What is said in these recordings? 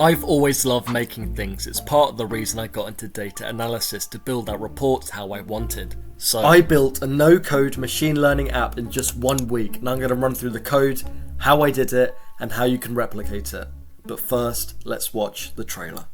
I've always loved making things. It's part of the reason I got into data analysis, to build out reports how I wanted. So I built a no-code machine learning app in just 1 week, and I'm going to run through the code, how I did it, and how you can replicate it. But first, let's watch the trailer.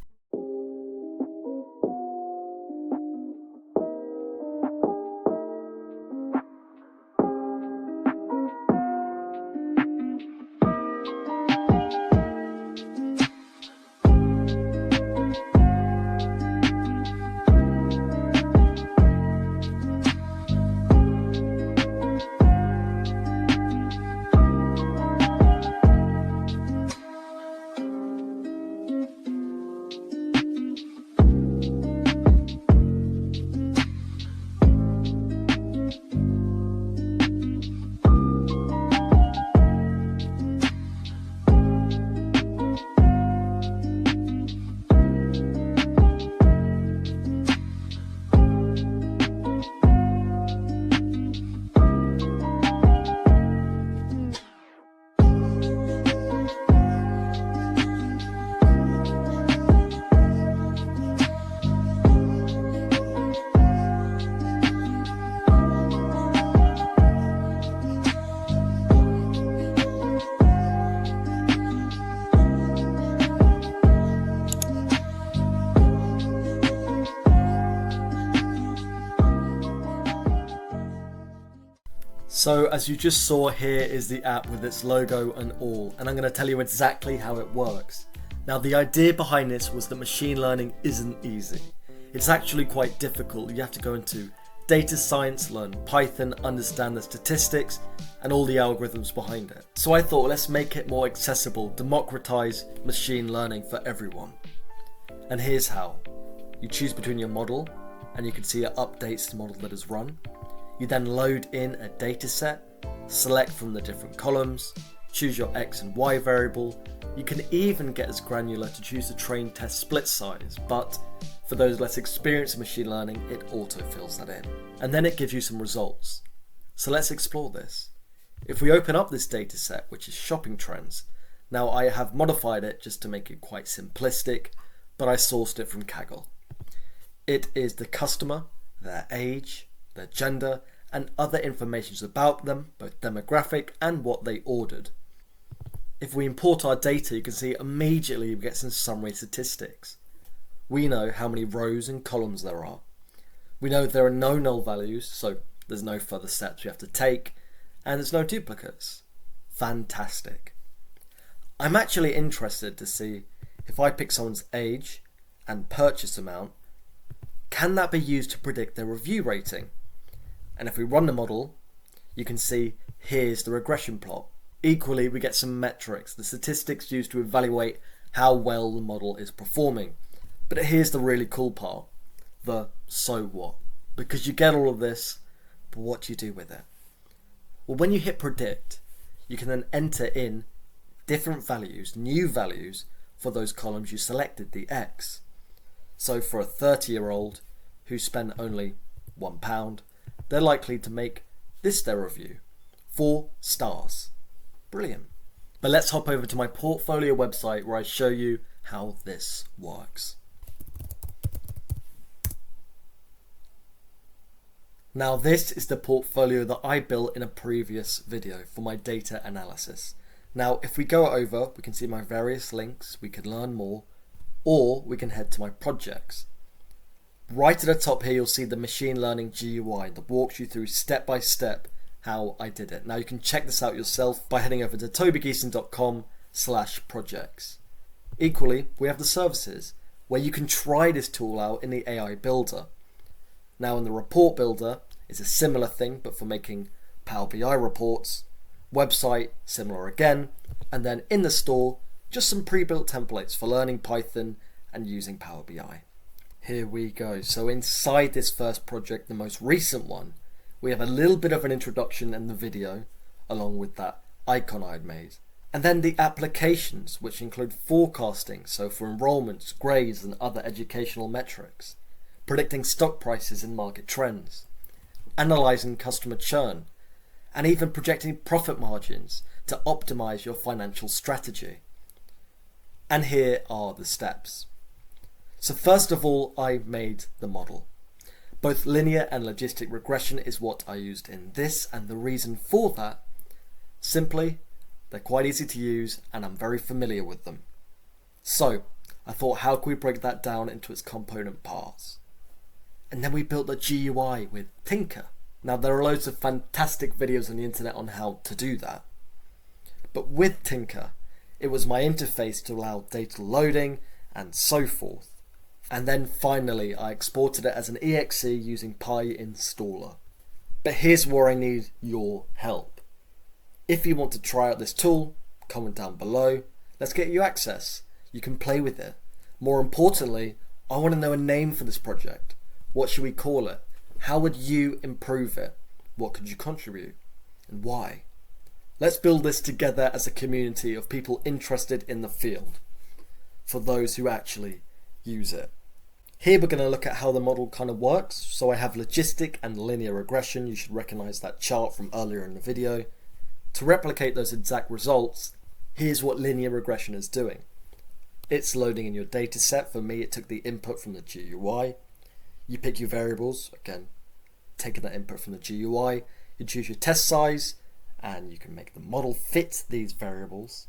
So as you just saw, here is the app with its logo and all, and I'm going to tell you exactly how it works. Now, the idea behind this was that machine learning isn't easy. It's actually quite difficult. You have to go into data science, learn Python, understand the statistics and all the algorithms behind it. So I thought, let's make it more accessible, democratize machine learning for everyone. And here's how. You choose between your model, and you can see it updates the model that is run. You then load in a data set, select from the different columns, choose your X and Y variable. You can even get as granular to choose the train test split size, but for those less experienced in machine learning, it auto fills that in. And then it gives you some results. So let's explore this. If we open up this data set, which is shopping trends, now I have modified it just to make it quite simplistic, but I sourced it from Kaggle. It is the customer, their age, their gender, and other information about them, both demographic and what they ordered. If we import our data, you can see immediately we get some summary statistics. We know how many rows and columns there are. We know there are no null values, so there's no further steps we have to take, and there's no duplicates. Fantastic. I'm actually interested to see if I pick someone's age and purchase amount, can that be used to predict their review rating? And if we run the model, you can see here's the regression plot. Equally, we get some metrics, the statistics used to evaluate how well the model is performing. But here's the really cool part, the so what. Because you get all of this, but what do you do with it? Well, when you hit predict, you can then enter in different values, new values, for those columns you selected, the X. So for a 30-year-old who spent only £1, they're likely to make this their review. 4 stars. Brilliant. But let's hop over to my portfolio website where I show you how this works. Now this is the portfolio that I built in a previous video for my data analysis. Now if we go over, we can see my various links, we can learn more, or we can head to my projects. Right at the top here, you'll see the machine learning GUI that walks you through step by step how I did it. Now you can check this out yourself by heading over to tobygeeson.com/projects. Equally, we have the services where you can try this tool out in the AI builder. Now in the report builder, it's a similar thing, but for making Power BI reports. Website, similar again. And then in the store, just some pre-built templates for learning Python and using Power BI. Here we go. So inside this first project, the most recent one, we have a little bit of an introduction in the video, along with that icon I had made. And then the applications, which include forecasting, so for enrollments, grades and other educational metrics, predicting stock prices and market trends, analysing customer churn, and even projecting profit margins to optimize your financial strategy. And here are the steps. So first of all, I made the model. Both linear and logistic regression is what I used in this, and the reason for that, simply, they're quite easy to use and I'm very familiar with them. So I thought, how can we break that down into its component parts? And then we built the GUI with Tinker. Now there are loads of fantastic videos on the internet on how to do that. But with Tinker, it was my interface to allow data loading and so forth. And then finally I exported it as an exe using PyInstaller. But here's where I need your help. If you want to try out this tool, comment down below. Let's get you access. You can play with it. More importantly, I want to know a name for this project. What should we call it? How would you improve it? What could you contribute? And why? Let's build this together as a community of people interested in the field, for those who actually use it. Here we're going to look at how the model kind of works. So I have logistic and linear regression. You should recognize that chart from earlier in the video. To replicate those exact results, here's what linear regression is doing. It's loading in your data set. For me, it took the input from the GUI. You pick your variables, again, taking that input from the GUI. You choose your test size, and you can make the model fit these variables.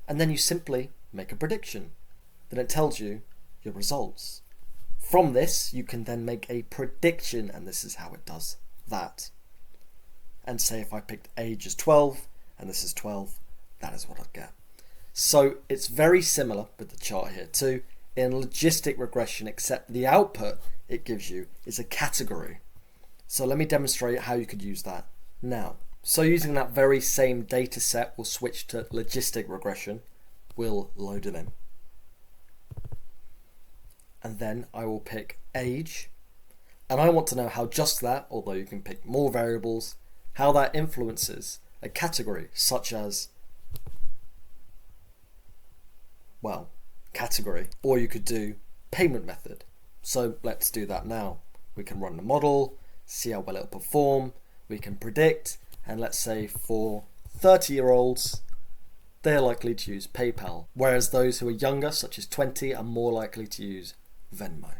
And then you simply make a prediction. Then it tells you your results. From this, you can then make a prediction, and this is how it does that. And say if I picked age as 12, and this is 12, that is what I'd get. So it's very similar with the chart here too, in logistic regression, except the output it gives you is a category. So let me demonstrate how you could use that now. So using that very same data set, we'll switch to logistic regression. We'll load it in. And then I will pick age. And I want to know how just that, although you can pick more variables, how that influences a category such as, well, category, or you could do payment method. So let's do that now. We can run the model, see how well it'll perform, we can predict, and let's say for 30-year-olds, they're likely to use PayPal, whereas those who are younger, such as 20, are more likely to use Venmo.